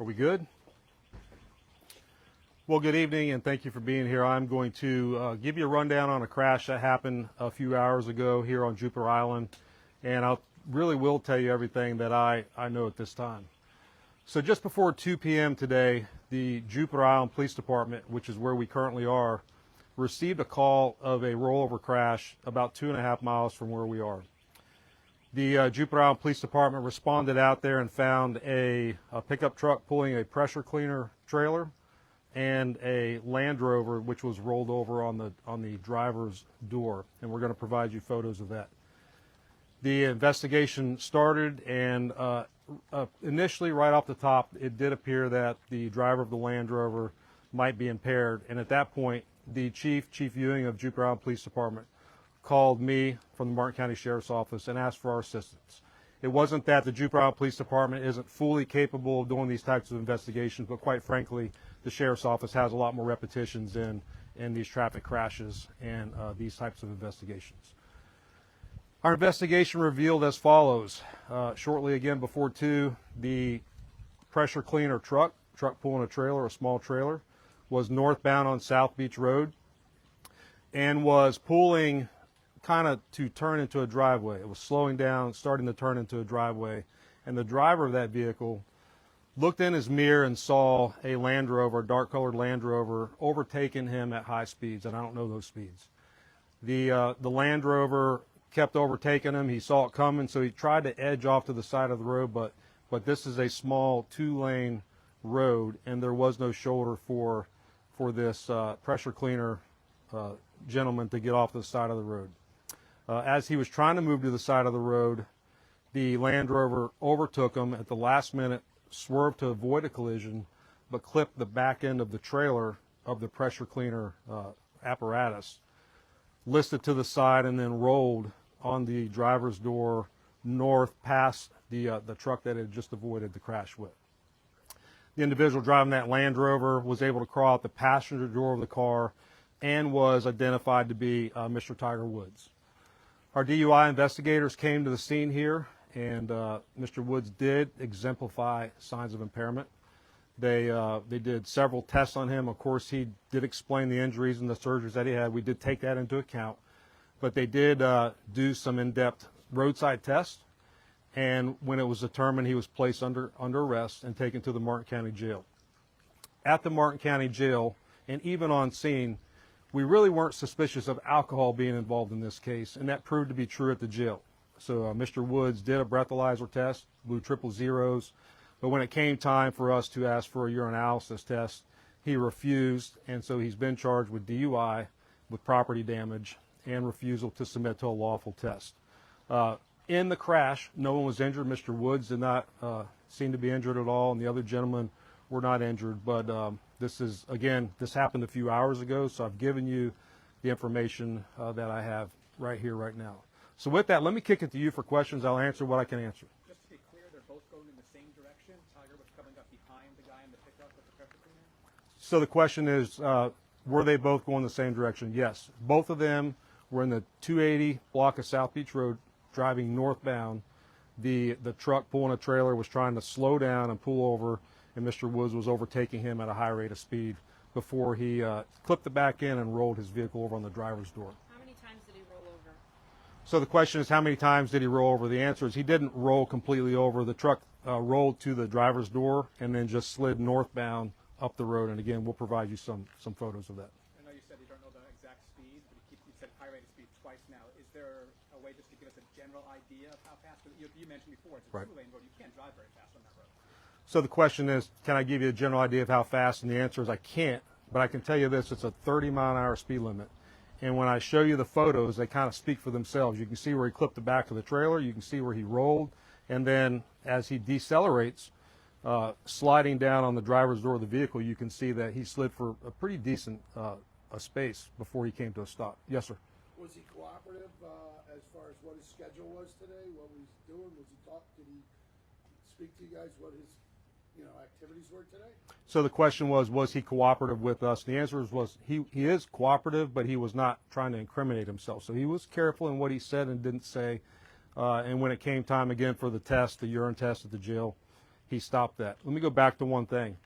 Are we good? Well, good evening and thank you for being here. I'm going to give you a rundown on a crash that happened a few hours ago here on Jupiter Island, and I really will tell you everything that I know at this time. So just before 2 p.m. today, the Jupiter Island Police Department, which is where we currently are, received a call of a rollover crash about 2.5 miles from where we are. The Jupiter Island Police Department responded out there and found a pickup truck pulling a pressure cleaner trailer and a Land Rover which was rolled over on the driver's door, and we're going to provide you photos of that. The investigation started, and initially right off the top it did appear that the driver of the Land Rover might be impaired, and at that point the Chief Ewing of Jupiter Island Police Department called me from the Martin County Sheriff's Office and asked for our assistance. It wasn't that the Jupiter Island Police Department isn't fully capable of doing these types of investigations, but quite frankly, the Sheriff's Office has a lot more repetitions in these traffic crashes and these types of investigations. Our investigation revealed as follows. Shortly again before 2, the pressure cleaner truck pulling a trailer, a small trailer, was northbound on South Beach Road and was pulling kind of to turn into a driveway. It was slowing down, starting to turn into a driveway, and the driver of that vehicle looked in his mirror and saw a Land Rover, a dark-colored Land Rover, overtaking him at high speeds, and I don't know those speeds. The Land Rover kept overtaking him. He saw it coming, so he tried to edge off to the side of the road, but this is a small 2-lane road, and there was no shoulder for this pressure cleaner gentleman to get off to the side of the road. As he was trying to move to the side of the road, the Land Rover overtook him at the last minute, swerved to avoid a collision, but clipped the back end of the trailer of the pressure cleaner apparatus, listed to the side, and then rolled on the driver's door north past the truck that had just avoided the crash with. The individual driving that Land Rover was able to crawl out the passenger door of the car and was identified to be Mr. Tiger Woods. Our DUI investigators came to the scene here, and Mr. Woods did exemplify signs of impairment. They did several tests on him. Of course, he did explain the injuries and the surgeries that he had. We did take that into account. But they did do some in-depth roadside tests, and when it was determined, he was placed under arrest and taken to the Martin County Jail. At the Martin County Jail, and even on scene, we really weren't suspicious of alcohol being involved in this case, and that proved to be true at the jail. So Mr. Woods did a breathalyzer test, blew triple zeros, but when it came time for us to ask for a urinalysis test, he refused, and so he's been charged with DUI, with property damage, and refusal to submit to a lawful test. In the crash, no one was injured. Mr. Woods did not seem to be injured at all, and the other gentlemen were not injured. But this happened a few hours ago, so I've given you the information that I have right here, right now. So with that, let me kick it to you for questions. I'll answer what I can answer. Just to be clear, they're both going in the same direction? Tiger was coming up behind the guy in the pickup with the pressure cleaner? So the question is, were they both going the same direction? Yes. Both of them were in the 280 block of South Beach Road driving northbound. The truck pulling a trailer was trying to slow down and pull over, and Mr. Woods was overtaking him at a high rate of speed before he clipped the back end and rolled his vehicle over on the driver's door. How many times did he roll over? So the question is, how many times did he roll over? The answer is he didn't roll completely over. The truck rolled to the driver's door and then just slid northbound up the road. And again, we'll provide you some photos of that. I know you said you don't know the exact speed, but you said high rate of speed twice now. Is there a way just to give us a general idea of how fast? You mentioned before, it's a Right. 2-lane road. You can't drive very fast on that road. So the question is, can I give you a general idea of how fast? And the answer is I can't, but I can tell you this, it's a 30-mile-an-hour speed limit. And when I show you the photos, they kind of speak for themselves. You can see where he clipped the back of the trailer, you can see where he rolled, and then as he decelerates, sliding down on the driver's door of the vehicle, you can see that he slid for a pretty decent a space before he came to a stop. Yes, sir. Was he cooperative as far as what his schedule was today, what he was doing? Was he did he speak to you guys what his activities were today? So the question was he cooperative with us? The answer was he is cooperative, but he was not trying to incriminate himself. So he was careful in what he said and didn't say. And when it came time again for the test, the urine test at the jail, he stopped that. Let me go back to one thing.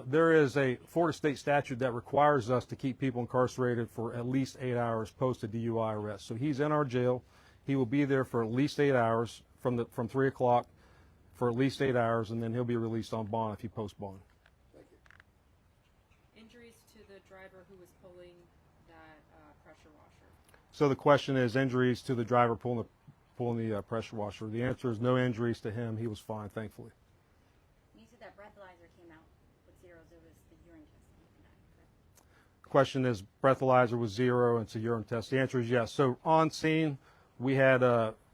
There is a Florida state statute that requires us to keep people incarcerated for at least 8 hours post a DUI arrest. So he's in our jail. He will be there for at least 8 hours from 3 o'clock for at least 8 hours, and then he'll be released on bond if he posts bond. Thank you. Injuries to the driver who was pulling that pressure washer. So the question is injuries to the driver pulling the pressure washer. The answer is no injuries to him. He was fine, thankfully. You said that breathalyzer came out with zeros. It was the urine testing for that, correct? Question is breathalyzer was 0 and it's a urine test. The answer is yes. So on scene, we had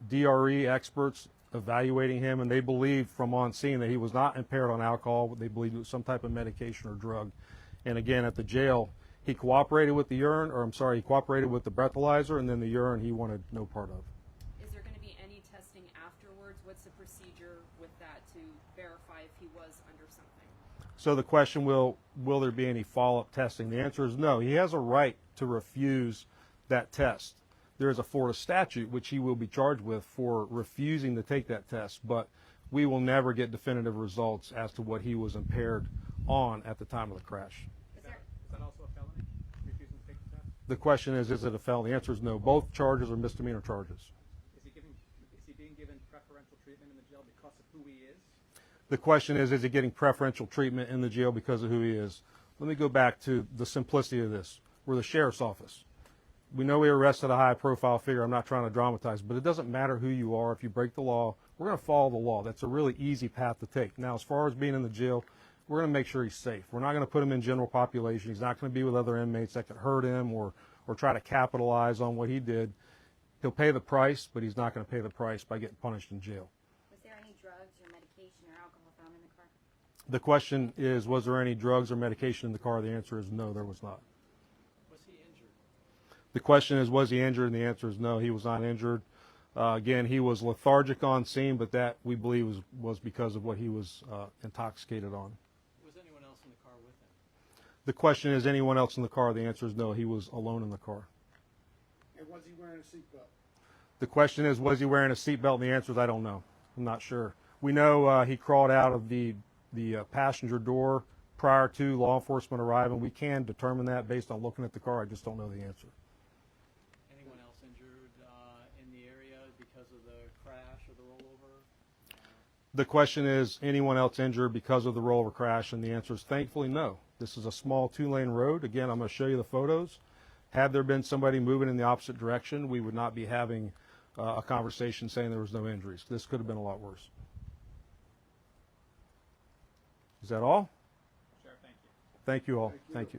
DRE experts evaluating him, and they believed from on scene that he was not impaired on alcohol. They believed it was some type of medication or drug. And again, at the jail, he cooperated with the urine, or I'm sorry, he cooperated with the breathalyzer, and then the urine he wanted no part of. Is there going to be any testing afterwards? What's the procedure with that to verify if he was under something? So the question, will there be any follow-up testing? The answer is no. He has a right to refuse that test. There is a Florida statute which he will be charged with for refusing to take that test, but we will never get definitive results as to what he was impaired on at the time of the crash. Is that also a felony, refusing to take the test? The question is it a felony? The answer is no. Both charges are misdemeanor charges. Is he being given preferential treatment in the jail because of who he is? The question is he getting preferential treatment in the jail because of who he is? Let me go back to the simplicity of this. We're the sheriff's office. We know we arrested a high-profile figure. I'm not trying to dramatize, but it doesn't matter who you are. If you break the law, we're going to follow the law. That's a really easy path to take. Now, as far as being in the jail, we're going to make sure he's safe. We're not going to put him in general population. He's not going to be with other inmates that could hurt him or try to capitalize on what he did. He'll pay the price, but he's not going to pay the price by getting punished in jail. Was there any drugs or medication or alcohol found in the car? The question is, was there any drugs or medication in the car? The answer is no, there was not. Was he injured? The question is, was he injured? And the answer is no, he was not injured. Again, he was lethargic on scene, but that we believe was because of what he was intoxicated on. Was anyone else in the car with him? The question is, anyone else in the car? The answer is no, he was alone in the car. And was he wearing a seatbelt? The question is, was he wearing a seatbelt? And the answer is, I don't know. I'm not sure. We know he crawled out of the passenger door prior to law enforcement arriving. We can determine that based on looking at the car. I just don't know the answer. Anyone else injured in the area because of the crash or the rollover? The question is, anyone else injured because of the rollover crash? And the answer is thankfully no. This is a small 2-lane road. Again, I'm going to show you the photos. Had there been somebody moving in the opposite direction, we would not be having a conversation saying there was no injuries. This could have been a lot worse. Is that all? Sheriff, thank you. Thank you all. Thank you.